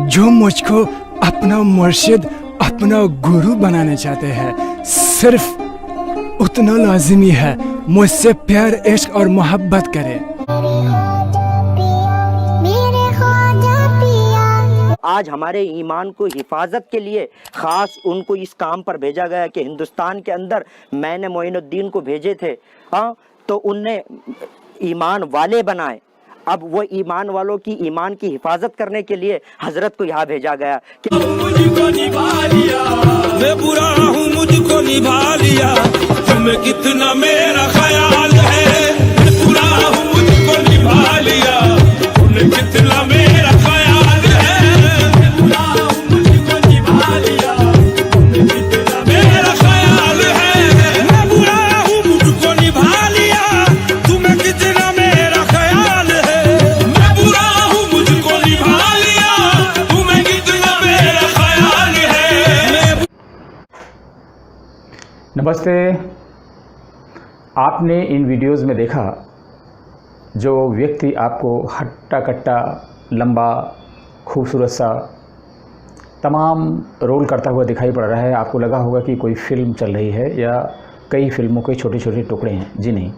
जो मुझको अपना मुर्शिद, अपना गुरु बनाना चाहते हैं, सिर्फ उतना लाजिमी है मुझसे प्यार, इश्क और मोहब्बत करे। आज हमारे ईमान को हिफाजत के लिए ख़ास उनको इस काम पर भेजा गया कि हिंदुस्तान के अंदर मैंने मोइनुद्दीन को भेजे थे, हाँ, तो उनने ईमान वाले बनाए। अब वो ईमान वालों की ईमान की हिफाजत करने के लिए हजरत को यहाँ भेजा गया कि मुझको निभा लिया, मैं बुरा हूँ मुझको निभा लिया, तुम्हें कितना मेरा ख्याल है, मैं बुरा हूँ मुझको निभा लिया, तुम्हें कितना मेरा ख्याल है, मैं बुरा हूँ मुझको निभा लिया, तुम्हें कितना मेरा ख्याल है, मैं बुरा हूँ मुझको निभा लिया, तुम्हें कितना मेरा ख्याल है, मैं बुरा हूँ मुझको निभा लिया, तुम्हें कितना मेरा ख्याल है। नमस्ते। आपने इन वीडियोस में देखा जो व्यक्ति आपको हट्टा कट्टा, लंबा, खूबसूरत सा तमाम रोल करता हुआ दिखाई पड़ रहा है, आपको लगा होगा कि कोई फ़िल्म चल रही है या कई फ़िल्मों के छोटे छोटे टुकड़े हैं। जी नहीं,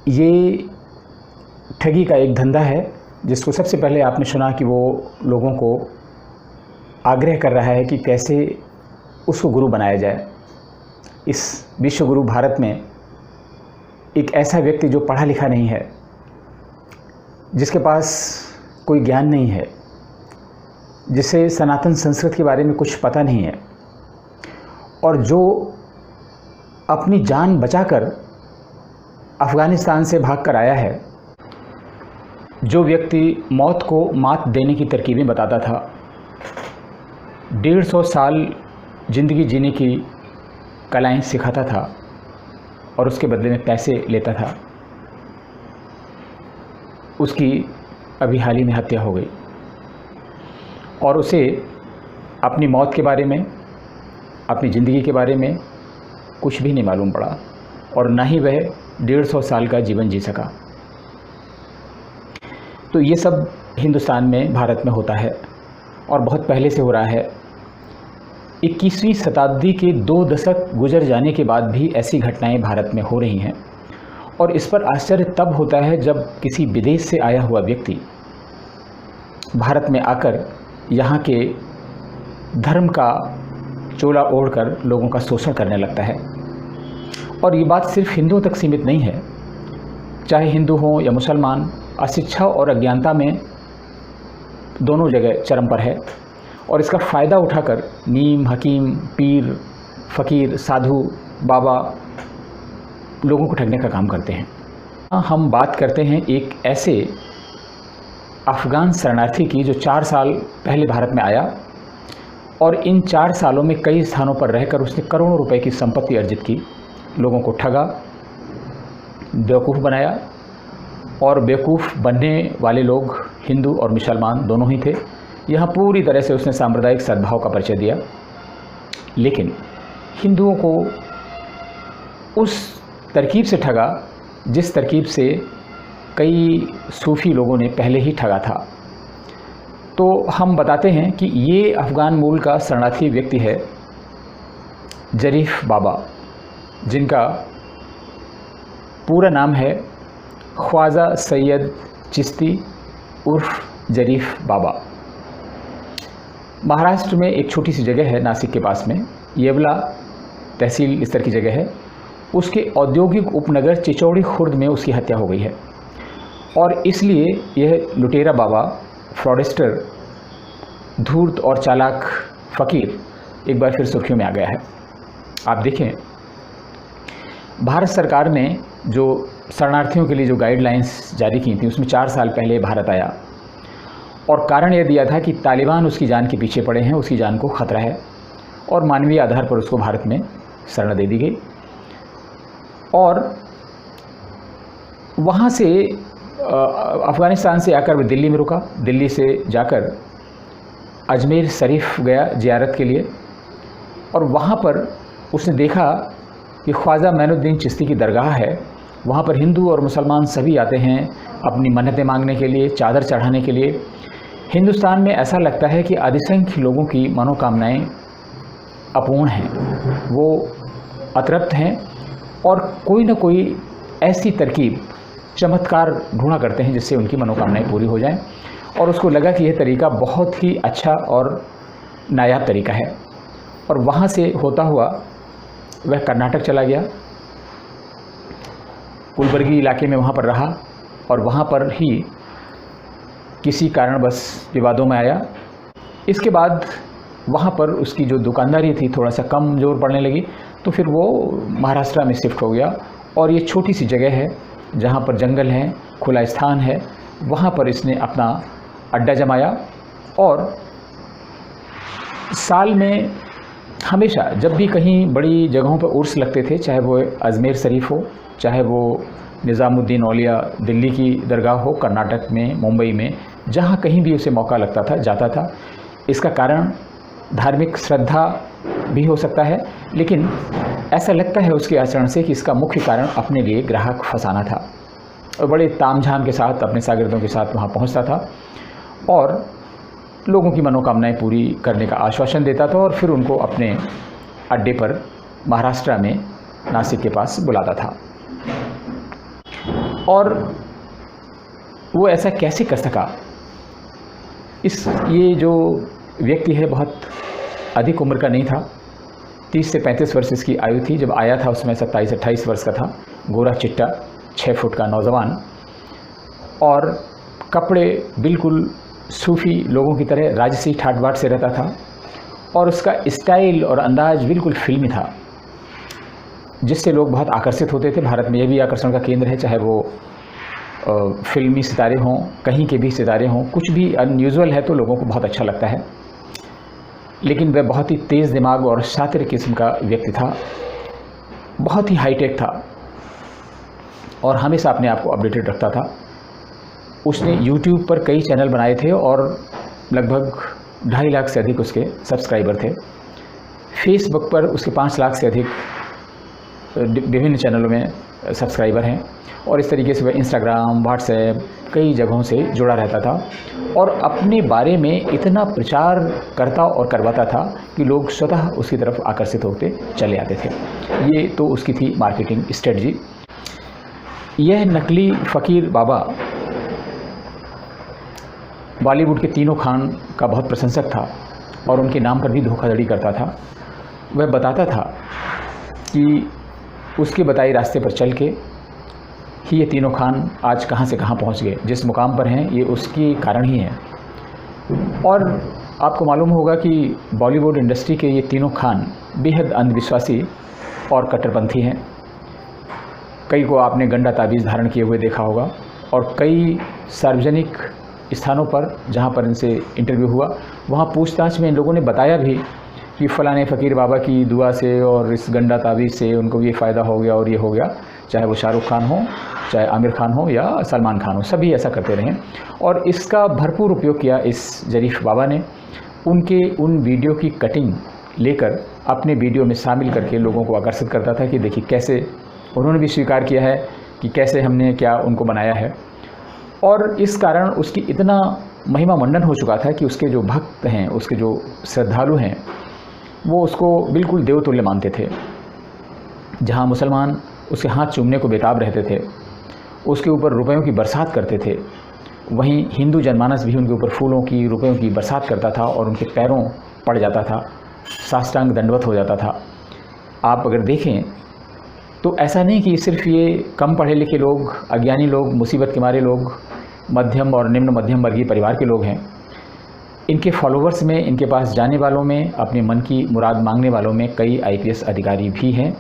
ये ठगी का एक धंधा है जिसको सबसे पहले आपने सुना कि वो लोगों को आग्रह कर रहा है कि कैसे उसको गुरु बनाया जाए। इस विश्व गुरु भारत में एक ऐसा व्यक्ति जो पढ़ा लिखा नहीं है, जिसके पास कोई ज्ञान नहीं है, जिसे सनातन संस्कृत के बारे में कुछ पता नहीं है, और जो अपनी जान बचाकर अफ़गानिस्तान से भागकर आया है, जो व्यक्ति मौत को मात देने की तरकीबें बताता था, 150 साल ज़िंदगी जीने की कलाएं सिखाता था और उसके बदले में पैसे लेता था, उसकी अभी हाल ही में हत्या हो गई और उसे अपनी मौत के बारे में, अपनी ज़िंदगी के बारे में कुछ भी नहीं मालूम पड़ा और ना ही वह 150 साल का जीवन जी सका। तो ये सब हिंदुस्तान में, भारत में होता है और बहुत पहले से हो रहा है। 21वीं शताब्दी के 2 दशक गुजर जाने के बाद भी ऐसी घटनाएं भारत में हो रही हैं और इस पर आश्चर्य तब होता है जब किसी विदेश से आया हुआ व्यक्ति भारत में आकर यहाँ के धर्म का चोला ओढ़कर लोगों का शोषण करने लगता है। और ये बात सिर्फ हिंदुओं तक सीमित नहीं है, चाहे हिंदू हों या मुसलमान, अशिक्षा और अज्ञानता में दोनों जगह चरम पर है। और इसका फ़ायदा उठाकर नीम, हकीम, पीर, फ़कीर, साधु, बाबा लोगों को ठगने का काम करते हैं। हम बात करते हैं एक ऐसे अफ़गान शरणार्थी की जो 4 साल पहले भारत में आया और इन 4 सालों में कई स्थानों पर रहकर उसने करोड़ों रुपए की संपत्ति अर्जित की, लोगों को ठगा, बेवकूफ़ बनाया। और बेवकूफ़ बनने वाले लोग हिंदू और मुसलमान दोनों ही थे। यहाँ पूरी तरह से उसने सांप्रदायिक सद्भाव का परिचय दिया, लेकिन हिंदुओं को उस तरकीब से ठगा जिस तरकीब से कई सूफ़ी लोगों ने पहले ही ठगा था। तो हम बताते हैं कि ये अफ़गान मूल का शरणार्थी व्यक्ति है जरीफ बाबा, जिनका पूरा नाम है ख्वाजा सैयद चिश्ती उर्फ जरीफ बाबा। महाराष्ट्र में एक छोटी सी जगह है नासिक के पास में, येवला तहसील इस तरह की जगह है, उसके औद्योगिक उपनगर चिचौड़ी खुर्द में उसकी हत्या हो गई है। और इसलिए यह लुटेरा बाबा, फ्रॉडस्टर, धूर्त और चालाक फ़कीर एक बार फिर सुर्खियों में आ गया है। आप देखें, भारत सरकार ने जो शरणार्थियों के लिए जो गाइडलाइंस जारी की थी उसमें 4 साल पहले भारत आया और कारण यह दिया था कि तालिबान उसकी जान के पीछे पड़े हैं, उसकी जान को ख़तरा है और मानवीय आधार पर उसको भारत में शरण दे दी गई। और वहाँ से अफ़गानिस्तान से आकर वह दिल्ली में रुका, दिल्ली से जाकर अजमेर शरीफ गया ज़ियारत के लिए और वहाँ पर उसने देखा कि ख्वाजा मोइनुद्दीन चिश्ती की दरगाह है। वहाँ पर हिंदू और मुसलमान सभी आते हैं अपनी मन्नतें मांगने के लिए, चादर चढ़ाने के लिए। हिंदुस्तान में ऐसा लगता है कि अधिसंख्य लोगों की मनोकामनाएं अपूर्ण हैं, वो अतृप्त हैं और कोई ना कोई ऐसी तरकीब, चमत्कार ढूंढा करते हैं जिससे उनकी मनोकामनाएं पूरी हो जाएं। और उसको लगा कि यह तरीका बहुत ही अच्छा और नायाब तरीका है, और वहाँ से होता हुआ वह कर्नाटक चला गया, कुलबर्गी इलाके में वहाँ पर रहा और वहाँ पर ही किसी कारणवश विवादों में आया। इसके बाद वहाँ पर उसकी जो दुकानदारी थी थोड़ा सा कम जोर पड़ने लगी, तो फिर वो महाराष्ट्र में शिफ्ट हो गया। और ये छोटी सी जगह है जहाँ पर जंगल है, खुला स्थान है, वहाँ पर इसने अपना अड्डा जमाया। और साल में हमेशा जब भी कहीं बड़ी जगहों पर उर्स लगते थे, चाहे वो अजमेर शरीफ हो, चाहे वो निज़ामुद्दीन औलिया दिल्ली की दरगाह हो, कर्नाटक में, मुंबई में, जहाँ कहीं भी उसे मौका लगता था जाता था। इसका कारण धार्मिक श्रद्धा भी हो सकता है, लेकिन ऐसा लगता है उसके आचरण से कि इसका मुख्य कारण अपने लिए ग्राहक फंसाना था। और बड़े तामझाम के साथ अपने शागिर्दों के साथ वहाँ पहुँचता था और लोगों की मनोकामनाएं पूरी करने का आश्वासन देता था, और फिर उनको अपने अड्डे पर महाराष्ट्र में नासिक के पास बुलाता था। और वो ऐसा कैसे कर सका? ये जो व्यक्ति है बहुत अधिक उम्र का नहीं था, 30 से 35 वर्ष इसकी आयु थी। जब आया था उसमें 27-28 वर्ष का था, गोरा चिट्टा, 6 फुट का नौजवान, और कपड़े बिल्कुल सूफी लोगों की तरह राजसी ठाट बाट से रहता था, और उसका स्टाइल और अंदाज बिल्कुल फिल्मी था, जिससे लोग बहुत आकर्षित होते थे। भारत में यह भी आकर्षण का केंद्र है, चाहे वो फिल्मी सितारे हों, कहीं के भी सितारे हों, कुछ भी अनयूजुअल है तो लोगों को बहुत अच्छा लगता है। लेकिन वह बहुत ही तेज़ दिमाग और शातिर किस्म का व्यक्ति था, बहुत ही हाईटेक था और हमेशा अपने आप को अपडेटेड रखता था। उसने YouTube पर कई चैनल बनाए थे और लगभग 2.5 लाख से अधिक उसके सब्सक्राइबर थे। फेसबुक पर उसके 5 लाख से अधिक विभिन्न चैनलों में सब्सक्राइबर हैं, और इस तरीके से वह इंस्टाग्राम, व्हाट्सएप, कई जगहों से जुड़ा रहता था और अपने बारे में इतना प्रचार करता और करवाता था कि लोग स्वतः उसकी तरफ आकर्षित होते चले आते थे। ये तो उसकी थी मार्केटिंग स्ट्रेटजी। यह नकली फ़कीर बाबा बॉलीवुड के तीनों खान का बहुत प्रशंसक था और उनके नाम पर भी धोखाधड़ी करता था। वह बताता था कि उसके बताए रास्ते पर चल के ही ये तीनों खान आज कहाँ से कहाँ पहुँच गए, जिस मुकाम पर हैं ये उसके कारण ही है। और आपको मालूम होगा कि बॉलीवुड इंडस्ट्री के ये तीनों खान बेहद अंधविश्वासी और कट्टरपंथी हैं। कई को आपने गंडा ताबीज़ धारण किए हुए देखा होगा, और कई सार्वजनिक स्थानों पर जहाँ पर इनसे इंटरव्यू हुआ वहाँ पूछताछ में इन लोगों ने बताया भी कि फ़लाने फ़कीर बाबा की दुआ से और इस गंडा ताबीज़ से उनको ये फ़ायदा हो गया और ये हो गया। चाहे वो शाहरुख खान हो, चाहे आमिर खान हो या सलमान खान हो, सभी ऐसा करते रहे और इसका भरपूर उपयोग किया इस जरीफ बाबा ने। उनके उन वीडियो की कटिंग लेकर अपने वीडियो में शामिल करके लोगों को आकर्षित करता था कि देखिए कैसे उन्होंने भी स्वीकार किया है कि कैसे हमने क्या उनको बनाया है। और इस कारण उसकी इतना महिमा मंडन हो चुका था कि उसके जो भक्त हैं, उसके जो श्रद्धालु हैं, वो उसको बिल्कुल देवतुल्य मानते थे। जहाँ मुसलमान उसके हाथ चूमने को बेताब रहते थे, उसके ऊपर रुपयों की बरसात करते थे, वहीं हिंदू जनमानस भी उनके ऊपर फूलों की, रुपयों की बरसात करता था और उनके पैरों पड़ जाता था, साष्टांग दंडवत हो जाता था। आप अगर देखें तो ऐसा नहीं कि सिर्फ ये कम पढ़े लिखे लोग, अज्ञानी लोग, मुसीबत के मारे लोग, मध्यम और निम्न मध्यम वर्गीय परिवार के लोग हैं। इनके फॉलोवर्स में, इनके पास जाने वालों में, अपने मन की मुराद मांगने वालों में कई आईपीएस अधिकारी भी हैं।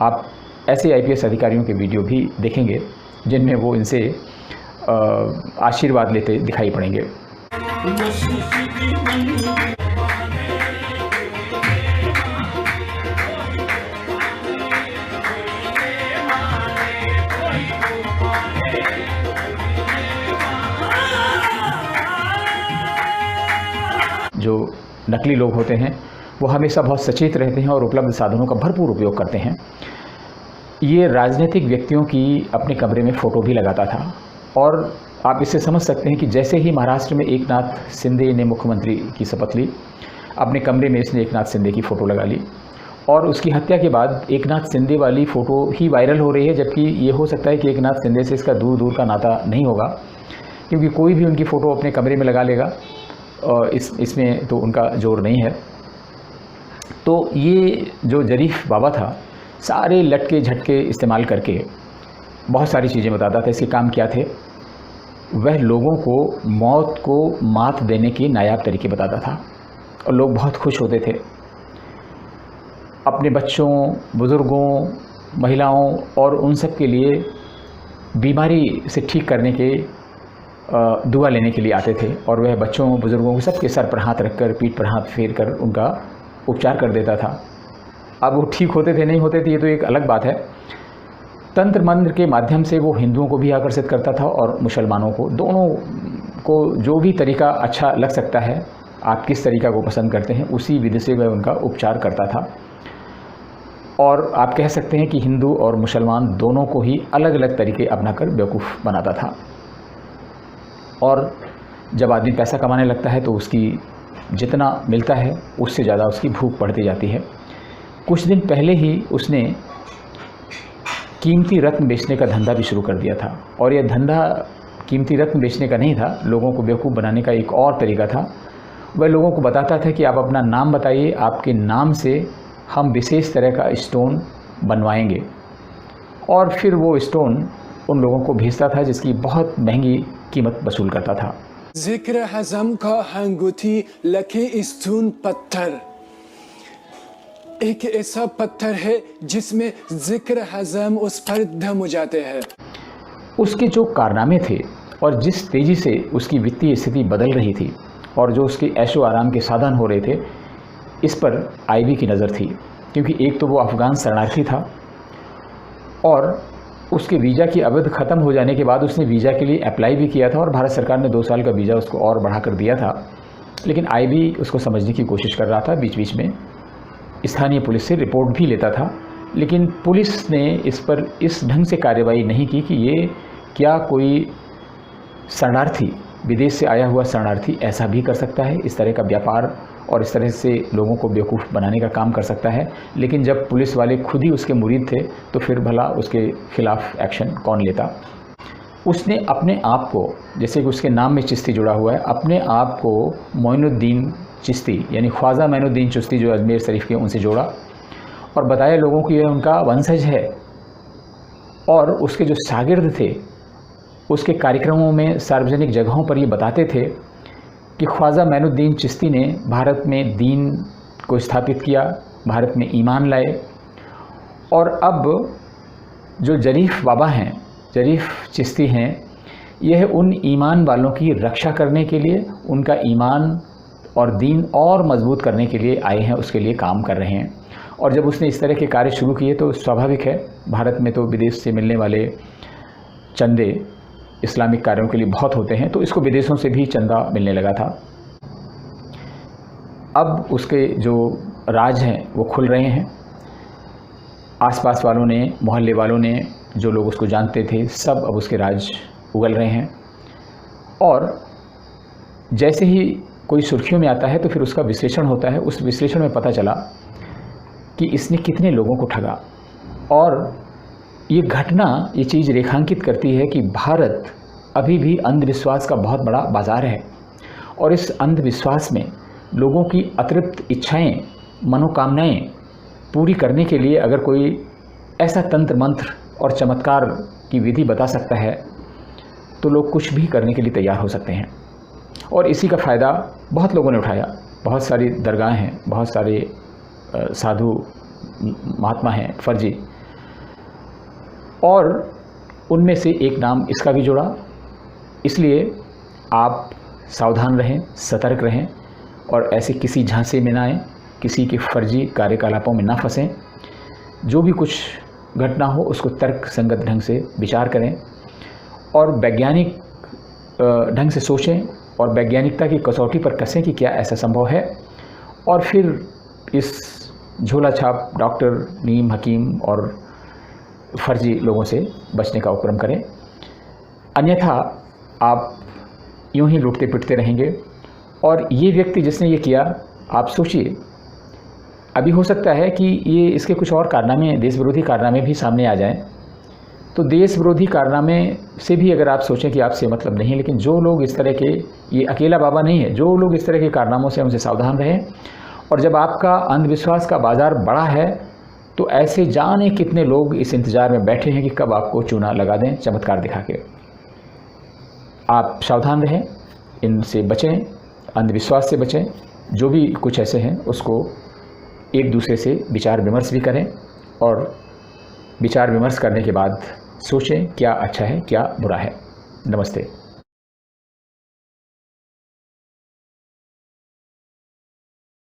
आप ऐसे आईपीएस अधिकारियों के वीडियो भी देखेंगे जिनमें वो इनसे आशीर्वाद लेते दिखाई पड़ेंगे। जो नकली लोग होते हैं वो हमेशा बहुत सचेत रहते हैं और उपलब्ध साधनों का भरपूर उपयोग करते हैं। ये राजनीतिक व्यक्तियों की अपने कमरे में फ़ोटो भी लगाता था और आप इससे समझ सकते हैं कि जैसे ही महाराष्ट्र में एकनाथ शिंदे ने मुख्यमंत्री की शपथ ली, अपने कमरे में इसने एकनाथ शिंदे की फ़ोटो लगा ली और उसकी हत्या के बाद एकनाथ शिंदे वाली फ़ोटो ही वायरल हो रही है, जबकि ये हो सकता है कि एकनाथ शिंदे से इसका दूर दूर का नाता नहीं होगा, क्योंकि कोई भी उनकी फ़ोटो अपने कमरे में लगा लेगा और इसमें तो उनका जोर नहीं है। तो ये जो जरीफ बाबा था, सारे लटके झटके इस्तेमाल करके बहुत सारी चीज़ें बताता था। इसके काम क्या थे? वह लोगों को मौत को मात देने के नायाब तरीके बताता था और लोग बहुत खुश होते थे। अपने बच्चों, बुज़ुर्गों, महिलाओं और उन सब के लिए बीमारी से ठीक करने के दुआ लेने के लिए आते थे और वह बच्चों, बुज़ुर्गों को सबके सर पर हाथ रखकर, पीठ पर हाथ फेर कर उनका उपचार कर देता था। अब वो ठीक होते थे नहीं होते थे ये तो एक अलग बात है। तंत्र मंत्र के माध्यम से वो हिंदुओं को भी आकर्षित करता था और मुसलमानों को, दोनों को जो भी तरीका अच्छा लग सकता है, आप किस तरीका को पसंद करते हैं, उसी विधि से वह उनका उपचार करता था। और आप कह सकते हैं कि हिंदू और मुसलमान दोनों को ही अलग अलग तरीके अपनाकर बेवकूफ़ बनाता था। और जब आदमी पैसा कमाने लगता है तो उसकी जितना मिलता है उससे ज़्यादा उसकी भूख बढ़ती जाती है। कुछ दिन पहले ही उसने कीमती रत्न बेचने का धंधा भी शुरू कर दिया था और यह धंधा कीमती रत्न बेचने का नहीं था, लोगों को बेवकूफ़ बनाने का एक और तरीका था। वह लोगों को बताता था कि आप अपना नाम बताइए, आपके नाम से हम विशेष तरह का स्टोन बनवाएंगे और फिर वो स्टोन उन लोगों को भेजता था जिसकी बहुत महंगी कीमत वसूल करता था। जिक्र हज़म का अंगूठी लखे स्टोन पत्थर एक ऐसा पत्थर है जिसमें जिक्र हज़म उस पर दम हो जाते हैं। उसके जो कारनामे थे और जिस तेज़ी से उसकी वित्तीय स्थिति बदल रही थी और जो उसके ऐशो आराम के साधन हो रहे थे, इस पर आईबी की नज़र थी, क्योंकि एक तो वो अफ़गान शरणार्थी था और उसके वीज़ा की अवधि ख़त्म हो जाने के बाद उसने वीज़ा के लिए अप्लाई भी किया था और भारत सरकार ने 2 साल का वीज़ा उसको और बढ़ाकर दिया था। लेकिन आईबी उसको समझने की कोशिश कर रहा था, बीच बीच में स्थानीय पुलिस से रिपोर्ट भी लेता था, लेकिन पुलिस ने इस पर इस ढंग से कार्रवाई नहीं की कि ये क्या कोई शरणार्थी, विदेश से आया हुआ शरणार्थी ऐसा भी कर सकता है, इस तरह का व्यापार और इस तरह से लोगों को बेवकूफ़ बनाने का काम कर सकता है। लेकिन जब पुलिस वाले खुद ही उसके मुरीद थे तो फिर भला उसके खिलाफ़ एक्शन कौन लेता। उसने अपने आप को, जैसे कि उसके नाम में चिश्ती जुड़ा हुआ है, अपने आप को मोइनुद्दीन चिश्ती यानी ख्वाजा मोइनुद्दीन चिश्ती जो अजमेर शरीफ के, उनसे जोड़ा और बताया लोगों को यह उनका वंशज है। और उसके जो शागिर्द थे उसके कार्यक्रमों में, सार्वजनिक जगहों पर ये बताते थे कि ख्वाजा मोइनुद्दीन चिश्ती ने भारत में दीन को स्थापित किया, भारत में ईमान लाए। और अब जो जरीफ बाबा हैं, जरीफ चिश्ती हैं, यह उन ईमान वालों की रक्षा करने के लिए, उनका ईमान और दीन और मजबूत करने के लिए आए हैं, उसके लिए काम कर रहे हैं। और जब उसने इस तरह के कार्य शुरू किए तो स्वाभाविक है, भारत में तो विदेश से मिलने वाले चंदे इस्लामिक कार्यों के लिए बहुत होते हैं, तो इसको विदेशों से भी चंदा मिलने लगा था। अब उसके जो राज हैं वो खुल रहे हैं। आसपास वालों ने, मोहल्ले वालों ने, जो लोग उसको जानते थे, सब अब उसके राज उगल रहे हैं। और जैसे ही कोई सुर्खियों में आता है तो फिर उसका विश्लेषण होता है। उस विश्लेषण में पता चला कि इसने कितने लोगों को ठगा। और ये घटना, ये चीज़ रेखांकित करती है कि भारत अभी भी अंधविश्वास का बहुत बड़ा बाज़ार है और इस अंधविश्वास में लोगों की अतृप्त इच्छाएं, मनोकामनाएं पूरी करने के लिए अगर कोई ऐसा तंत्र मंत्र और चमत्कार की विधि बता सकता है तो लोग कुछ भी करने के लिए तैयार हो सकते हैं। और इसी का फ़ायदा बहुत लोगों ने उठाया। बहुत सारी दरगाह हैं, बहुत सारे साधु महात्मा हैं फर्जी, और उनमें से एक नाम इसका भी जुड़ा। इसलिए आप सावधान रहें, सतर्क रहें और ऐसे किसी झांसे में ना आएँ, किसी के फर्जी कार्यकलापों में ना फंसें। जो भी कुछ घटना हो उसको तर्क संगत ढंग से विचार करें और वैज्ञानिक ढंग से सोचें और वैज्ञानिकता की कसौटी पर कसें कि क्या ऐसा संभव है, और फिर इस झोला छाप डॉक्टर, नीम, हकीम और फर्जी लोगों से बचने का उपक्रम करें। अन्यथा आप यूं ही लूटते पिटते रहेंगे। और ये व्यक्ति जिसने ये किया, आप सोचिए, अभी हो सकता है कि ये इसके कुछ और कारनामे, देश विरोधी कारनामे भी सामने आ जाएं। तो देश विरोधी कारनामे से भी अगर आप सोचें कि आपसे मतलब नहीं, लेकिन जो लोग इस तरह के, ये अकेला बाबा नहीं है, जो लोग इस तरह के कारनामों से उनसे सावधान रहें। और जब आपका अंधविश्वास का बाज़ार बड़ा है तो ऐसे जाने कितने लोग इस इंतज़ार में बैठे हैं कि कब आपको चूना लगा दें चमत्कार दिखा के। आप सावधान रहें, इनसे बचें, अंधविश्वास से बचें। जो भी कुछ ऐसे हैं उसको एक दूसरे से विचार विमर्श भी करें, और विचार विमर्श करने के बाद सोचें क्या अच्छा है क्या बुरा है। नमस्ते।